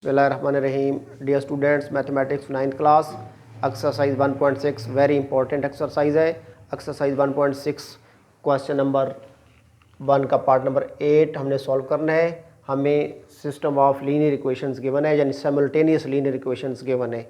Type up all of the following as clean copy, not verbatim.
Bismillahirrahmanirrahim. Dear students, mathematics 9th class exercise 1.6 very important exercise है. Exercise 1.6 question number 1 का part number 8 हमने solve करना है. हमें system of linear equations given है, यानी साइमल्टेनियस लीनियर इक्वेशंस गिवन है.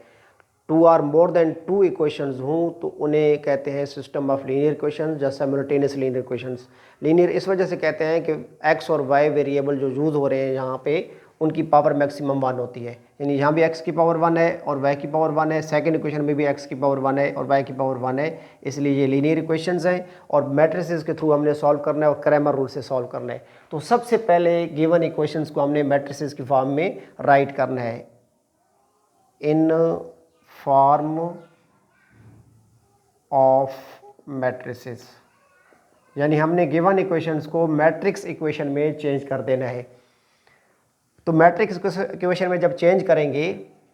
Two or more than two equations हों तो उन्हें कहते हैं सिस्टम ऑफ लीनियर इक्वेशंस या साइमल्टेनियस लीनियर इक्वेशंस. लीनियर इस वजह से कहते हैं कि एक्स और वाई वेरिएबल जो यूज़ हो रहे हैं यहाँ पे उनकी पावर मैक्सिमम 1 होती है. यानी यहाँ भी x की पावर 1 है और y की पावर 1 है. सेकंड इक्वेशन में भी x की पावर 1 है और y की पावर 1 है. इसलिए ये लीनियर इक्वेशंस हैं और मैट्रिसेस के थ्रू हमने सॉल्व करना है और क्रैमर रूल से सॉल्व करना है. तो सबसे पहले गिवन इक्वेशंस को हमने मैट्रिसेस की फॉर्म में राइट करना है. इन फॉर्म ऑफ मैट्रिसेस, यानी हमने गिवन इक्वेशंस को मैट्रिक्स इक्वेशन में चेंज कर देना है. तो मैट्रिक्स इक्वेशन में जब चेंज करेंगे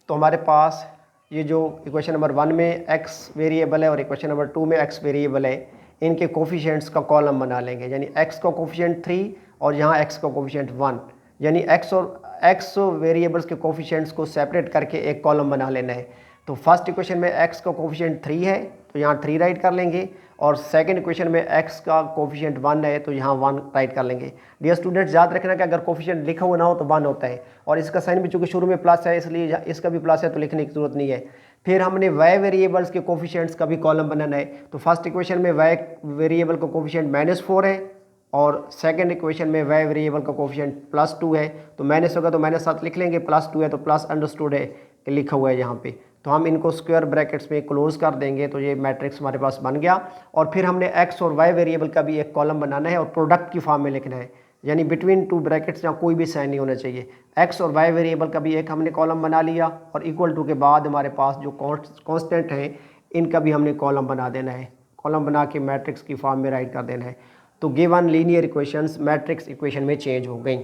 तो हमारे पास ये जो इक्वेशन नंबर 1 में x वेरिएबल है और इक्वेशन नंबर 2 में x वेरिएबल है, इनके कोफिशिएंट्स का कॉलम बना लेंगे. यानी x का कोफिशिएंट 3 और यहाँ x का कोफिशिएंट 1. यानी x और x वेरिएबल्स के कोफिशिएंट्स को सेपरेट करके एक कॉलम बना लेना है. तो फर्स्ट इक्वेशन में x का कोफिशिएंट 3 है तो यहाँ 3 राइट कर लेंगे और सेकंड इक्वेशन में x का कोफिशिएंट 1 है तो यहाँ 1 राइट कर लेंगे. डियर स्टूडेंट्स, याद रखना कि अगर कोफिशिएंट लिखा हुआ ना हो तो 1 होता है और इसका साइन भी चूँकि शुरू में प्लस है इसलिए इसका भी प्लस है तो लिखने की जरूरत नहीं है. फिर हमने y वेरिएबल्स के कोफिशिएंट्स का भी कॉलम बनाना है. तो फर्स्ट इक्वेशन में y वेरिएबल का कोफिशिएंट -4 है और सेकंड इक्वेशन में y वेरिएबल का कोफिशिएंट +2 है. तो माइनस होगा तो -7 लिख लेंगे, +2 है तो प्लस अंडरस्टूड है कि लिखा हुआ है यहाँ पे. तो हम इनको स्क्वायर ब्रैकेट्स में क्लोज कर देंगे तो ये मैट्रिक्स हमारे पास बन गया. और फिर हमने x और y वेरिएबल का भी एक कॉलम बनाना है और प्रोडक्ट की फॉर्म में लिखना है. यानी बिटवीन टू ब्रैकेट्स जहाँ कोई भी साइन नहीं होना चाहिए. x और y वेरिएबल का भी एक हमने कॉलम बना लिया और इक्वल टू के बाद हमारे पास जो कांस्टेंट हैं इनका भी हमने कॉलम बना देना है. कॉलम बना के मैट्रिक्स की फॉर्म में राइट कर देना है. तो given linear equations matrix equation में चेंज हो गई.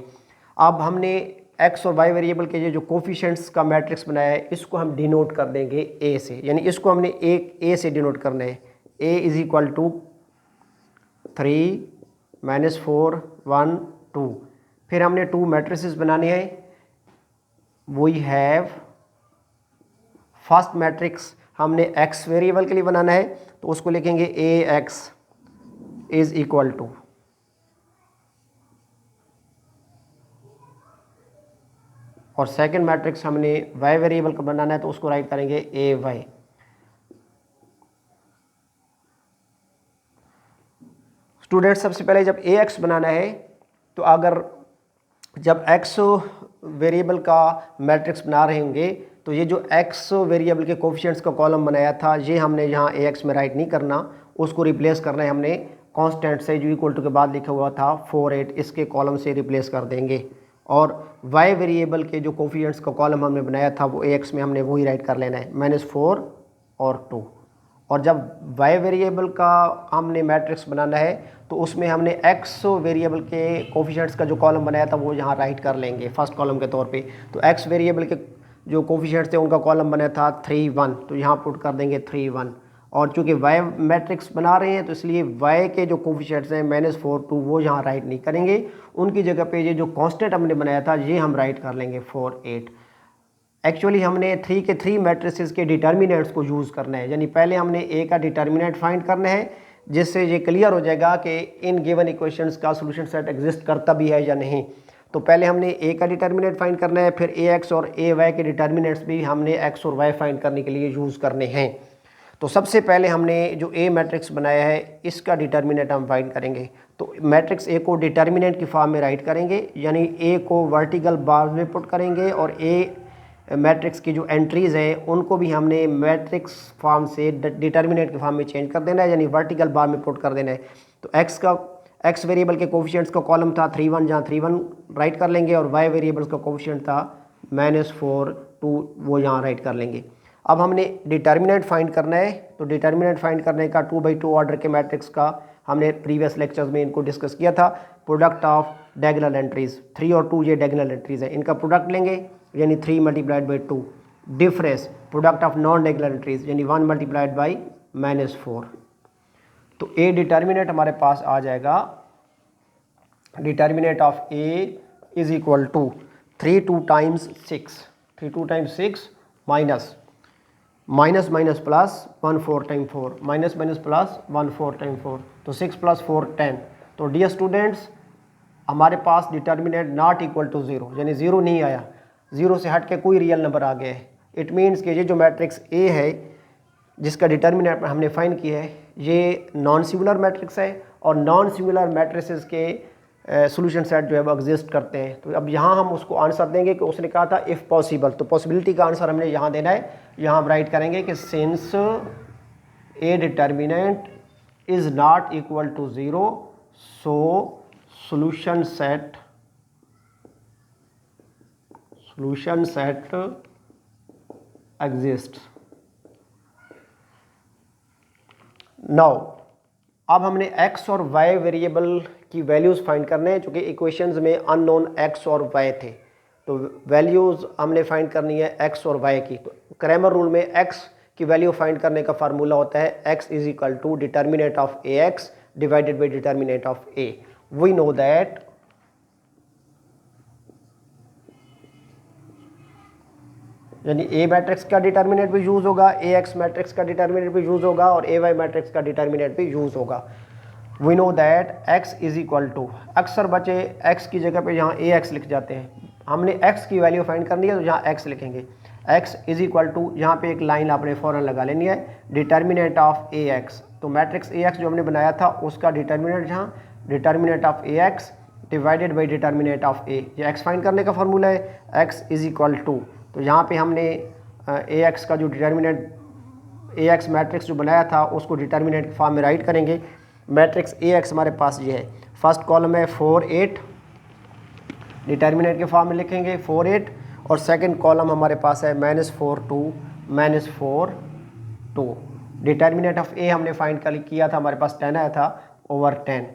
अब हमने x और y वेरिएबल के जो कोफिशिएंट्स का मैट्रिक्स बनाया है इसको हम डिनोट कर देंगे a से. यानी इसको हमने a से डिनोट करना है. a is equal to 3 -4 1 2. फिर हमने 2 मैट्रिसेस बनाने हैं. वी हैव फर्स्ट मैट्रिक्स हमने x वेरिएबल के लिए बनाना है तो उसको लिखेंगे ax इज इक्वल टू, और सेकंड मैट्रिक्स हमने y वेरिएबल का बनाना है तो उसको राइट करेंगे ay. स्टूडेंट, सबसे पहले जब ax बनाना है तो अगर जब x वेरिएबल का मैट्रिक्स बना रहे होंगे तो ये जो x वेरिएबल के कोफिशिएंट्स का कॉलम बनाया था ये हमने यहाँ ax में राइट नहीं करना, उसको रिप्लेस करना है हमने कांस्टेंट से जो इक्वल टू के बाद लिखा हुआ था 4 8, इसके कॉलम से रिप्लेस कर देंगे. और y वेरिएबल के जो कोफिशिएंट्स का कॉलम हमने बनाया था वो ax में हमने वही राइट कर लेना है -4 और 2. और जब y वेरिएबल का हमने मैट्रिक्स बनाना है तो उसमें हमने x वेरिएबल के कोफिशिएंट्स का जो कॉलम बनाया था वो यहाँ राइट कर लेंगे फर्स्ट कॉलम के तौर पे. तो x वेरिएबल के जो कोफिशिएंट्स थे उनका कॉलम बनाया था 3 1 तो यहाँ पुट कर देंगे 3 1. और चूँकि y मैट्रिक्स बना रहे हैं तो इसलिए y के जो कोफिशिएंट्स हैं -4 2 वो यहाँ राइट नहीं करेंगे. उनकी जगह पे ये जो कांस्टेंट हमने बनाया था ये हम राइट कर लेंगे 4 8. एक्चुअली हमने 3 के 3 मैट्रिसेस के डिटर्मिनेंट्स को यूज़ करना है. यानी पहले हमने a का डिटर्मिनेंट फाइंड करना है जिससे ये क्लियर हो जाएगा कि इन गिवन इक्वेशंस का सॉल्यूशन सेट एग्जिस्ट करता भी है या नहीं. तो पहले हमने a का डिटर्मिनेंट फाइंड करना है, फिर ax और ay के डिटर्मिनेंट्स भी हमने x और y फाइंड करने के लिए यूज़ करने हैं. तो सबसे पहले हमने जो a मैट्रिक्स बनाया है इसका डिटर्मिनेंट हम फाइंड करेंगे. तो मैट्रिक्स a को डिटर्मिनेंट की फॉर्म में राइट करेंगे. यानी a को वर्टिकल बार में पुट करेंगे और a मैट्रिक्स की जो एंट्रीज़ हैं उनको भी हमने मैट्रिक्स फॉर्म से डिटर्मिनेंट की फॉर्म में चेंज कर देना है, यानी वर्टिकल बार में पुट कर देना है. तो x वेरिएबल के कोफिशिएंट्स का कॉलम था 3 1 जहाँ 3 1 राइट कर लेंगे और y वेरिएबल्स का कोफिशिएंट था -4 2 वो यहाँ राइट कर लेंगे. अब हमने डिटर्मिनेंट फाइंड करना है. तो डिटर्मिनेंट फाइंड करने का 2 बाई 2 ऑर्डर के मैट्रिक्स का हमने प्रीवियस लेक्चर्स में इनको डिस्कस किया था. प्रोडक्ट ऑफ डायगोनल एंट्रीज 3 और 2 ये डायगोनल एंट्रीज है, इनका प्रोडक्ट लेंगे यानी 3 multiplied by 2. Difference product of non diagonal entries यानी 1 मल्टीप्लाइड बाई -4. तो a डिटर्मिनेंट हमारे पास आ जाएगा. Determinant of a is equal to 3 2 times 6 32 times 6 minus minus minus plus 1 4 time 4 minus minus plus 1 4 time 4 तो 6 प्लस 4 10। तो डियर स्टूडेंट्स हमारे पास determinant not equal to 0 यानी 0 नहीं आया, 0 से हट के कोई रियल नंबर आ गया है। इट मीन्स कि ये जो मैट्रिक्स ए है जिसका डिटर्मिनेंट हमने फाइंड किया है ये नॉन सिंगुलर मैट्रिक्स है और नॉन सिंगुलर मैट्रिसेस के सॉल्यूशन सेट जो है वो एग्जिस्ट करते हैं। तो अब यहाँ हम उसको आंसर देंगे कि उसने कहा था इफ़ पॉसिबल, तो पॉसिबिलिटी का आंसर हमने यहाँ देना है। यहाँ हम राइट करेंगे कि since A determinant is not equal to 0 so solution set exists। Now अब हमने x और y वेरिएबल की वैल्यूज़ फाइंड करने हैं, चूँकि इक्वेशंस में अननोन x और y थे तो वैल्यूज़ हमने फाइंड करनी है x और y की। तो क्रैमर रूल में x की वैल्यू फाइंड करने का फार्मूला होता है x is equal to determinant of ax divided by determinant of a। We know that यानी ए मैट्रिक्स का डिटर्मिनेंट भी यूज़ होगा, ए एक्स मैट्रिक्स का डिटर्मिनेंट भी यूज़ होगा और ए वाई मैट्रिक्स का डिटर्मिनेंट भी यूज़ होगा। We know that X is equal to, अक्सर बच्चे एक्स की जगह पे यहाँ ए एक्स लिख जाते हैं। हमने एक्स की वैल्यू फाइंड करनी है तो यहाँ एक्स लिखेंगे। एक्स इज इक्वल टू, यहाँ पे एक लाइन आपने फ़ौरन लगा लेनी है, डिटर्मिनेंट ऑफ ए एक्स। तो मैट्रिक्स ए एक्स जो हमने बनाया था उसका डिटर्मिनेंट यहाँ determinant of A X divided by determinant of A, ये एक्स फाइंड करने का फार्मूला है। एक्स इज इक्वल टू, तो यहाँ पे हमने ए एक्स का जो डिटर्मिनेंट ए एक्स मैट्रिक्स जो बनाया था उसको डिटर्मिनेंट के फॉर्म में राइट करेंगे। मैट्रिक्स ए एक्स हमारे पास ये है, फर्स्ट कॉलम है 4 8, डिटर्मिनेंट के फॉर्म में लिखेंगे 4 8 और सेकंड कॉलम हमारे पास है -4 2 -4 2। डिटर्मिनेंट ऑफ ए हमने फाइंड किया था, हमारे पास 10 आया था ओवर 10।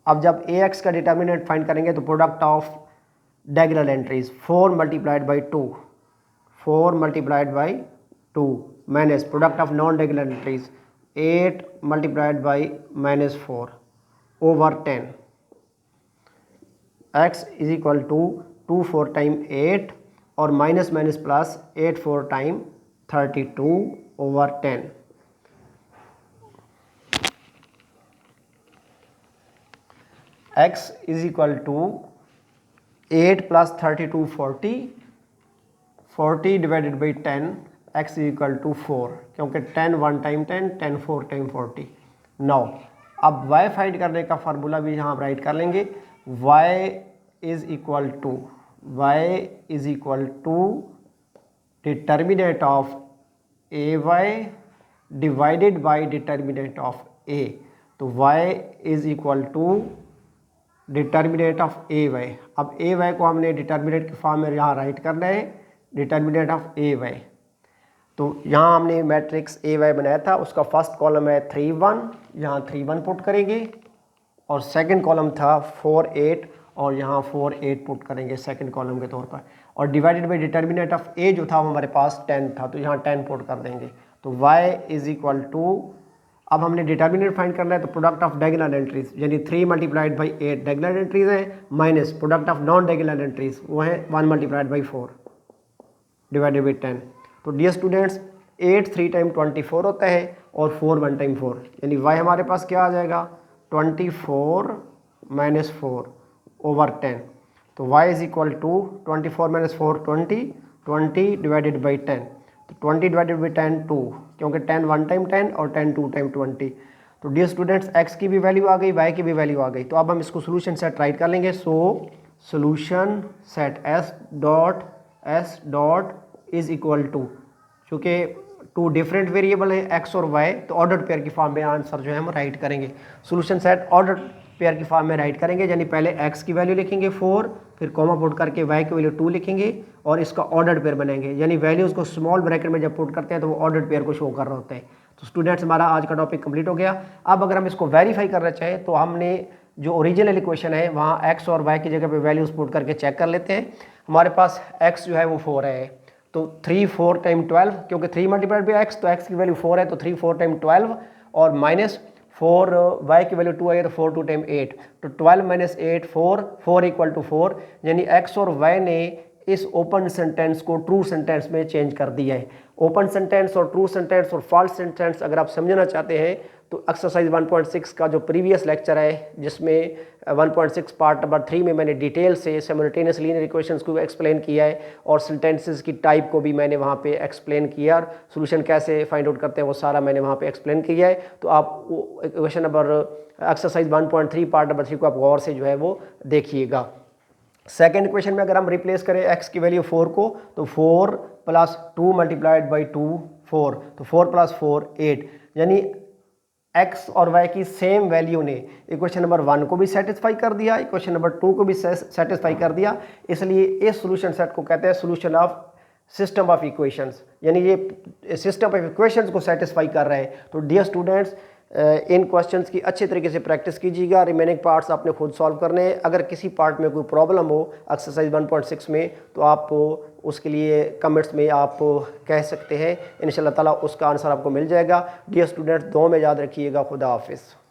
अब जब ए एक्स का डिटर्मिनेंट फाइंड करेंगे तो product of diagonal entries 4 multiplied by 2 4 multiplied by 2 minus product of non-diagonal entries 8 multiplied by -4 over 10। x is equal to 2 4 time 8 और minus minus plus 8 4 time 32 over 10। x is equal to 8 plus 32 40 40 divided by 10 x is equal to 4, क्योंकि 10 1 time 10 10 4 time 40। Now अब y फाइंड करने का फार्मूला भी यहाँ write कर लेंगे। y is equal to determinant of A Y divided by determinant of a। तो y is equal to determinant of A Y. अब ए वाई को हमने डिटर्मिनेंट के फॉर्म में यहाँ राइट करना है, डिटर्मिनेंट ऑफ ए वाई। तो यहाँ हमने मैट्रिक्स ए वाई बनाया था, उसका फर्स्ट कॉलम है 3 1, यहाँ 3 1 पुट करेंगे और सेकंड कॉलम था 4 8 और यहाँ 4 8 पुट करेंगे सेकंड कॉलम के तौर पर, और डिवाइडेड बाई डिटर्मिनेंट ऑफ ए जो था वो हमारे पास 10 था तो यहाँ 10 पुट कर देंगे। तो y इज इक्वल टू, अब हमने डिटर्मिनेंट फाइंड करना है तो प्रोडक्ट ऑफ डायगोनल एंट्रीज यानी 3 मल्टीप्लाइड बाई 8 डायगोनल एंट्रीज है, minus product of non diagonal entries वो है 1 मल्टीप्लाइड बाई 4 डिवाइडेड बाई 10। तो डियर स्टूडेंट्स 8 3 टाइम 24 होता है और 4 1 टाइम 4, यानी y हमारे पास क्या आ जाएगा 24 माइनस 4 ओवर 10। तो y is equal to 24 minus 4 20 divided by 10। तो 20 डिवाइडेड बाई 10 2, क्योंकि 10 1 टाइम 10 और 10 2 टाइम 20। तो डियर स्टूडेंट्स x की भी वैल्यू आ गई, y की भी वैल्यू आ गई। तो अब हम इसको सोल्यूशन सेट राइट कर लेंगे। So solution set s dot is equal to, चूँकि टू डिफरेंट वेरिएबल है x और y, तो ऑर्डर्ड पेयर की फॉर्म में आंसर जो है हम राइट करेंगे। सोल्यूशन सेट ऑर्डर्ड पेयर की फॉर्म में राइट करेंगे, यानी पहले x की वैल्यू लिखेंगे 4, फिर कॉमा पुट करके y की वैल्यू 2 लिखेंगे और इसका ऑर्डर्ड पेयर बनाएंगे, यानी वैल्यूज़ को स्मॉल ब्रैकेट में जब पुट करते हैं तो वो ऑर्डर्ड पेयर को शो कर रहे होते हैं। तो स्टूडेंट्स हमारा आज का टॉपिक कंप्लीट हो गया। अब अगर हम इसको वेरीफाई करना चाहें तो हमने जो ओरिजिनल इक्वेशन है वहाँ x और y की जगह पे वैल्यूज़ पुट करके चेक कर लेते हैं। हमारे पास x जो है वो 4 है, तो 3 4 टाइम 12, क्योंकि 3 मल्टीप्लाइड बाई x तो x की वैल्यू 4 है, तो 3 4 टाइम 12 और माइनस 4 y की वैल्यू 2 आई है तो 4 2 टाइम 8, तो 12 माइनस 8 4 इक्वल टू 4, यानी x और y ने इस ओपन सेंटेंस को ट्रू सेंटेंस में चेंज कर दिया है। ओपन सेंटेंस और ट्रू सेंटेंस और फॉल्स सेंटेंस अगर आप समझना चाहते हैं तो एक्सरसाइज 1.6 का जो प्रीवियस लेक्चर है, जिसमें 1.6 पार्ट नंबर 3 में मैंने डिटेल से सिमुलेटेनियस लीनियर इक्वेशंस को एक्सप्लेन किया है और सेंटेंसेस की टाइप को भी मैंने वहाँ पे एक्सप्लेन किया और सोल्यूशन कैसे फाइंड आउट करते हैं वो सारा मैंने वहाँ पे एक्सप्लेन किया है। तो आप question number exercise 1.3 part number 3 को आप गौर से जो है वो देखिएगा। सेकेंड क्वेश्चन में अगर हम रिप्लेस करें x की वैल्यू 4 को, तो 4 + 2 × 2 4, तो 4 + 4 8, यानी x और y की सेम वैल्यू ने इक्वेशन नंबर 1 को भी सेटिस्फाई कर दिया, इक्वेशन नंबर 2 को भी सेटिस्फाई कर दिया। इसलिए इस सॉल्यूशन सेट को कहते हैं solution of system of equations, यानी ये सिस्टम ऑफ इक्वेशंस को सेटिस्फाई कर रहे हैं। तो डियर स्टूडेंट्स, इन क्वेश्चंस की अच्छे तरीके से प्रैक्टिस कीजिएगा। रिमेनिंग पार्ट्स आपने खुद सॉल्व करने हैं। अगर किसी पार्ट में कोई प्रॉब्लम हो एक्सरसाइज 1.6 में तो आप उसके लिए कमेंट्स में आप कह सकते हैं, इंशाल्लाह ताला उसका आंसर आपको मिल जाएगा। डियर स्टूडेंट्स, दुआ में याद रखिएगा। खुदा हाफिज़।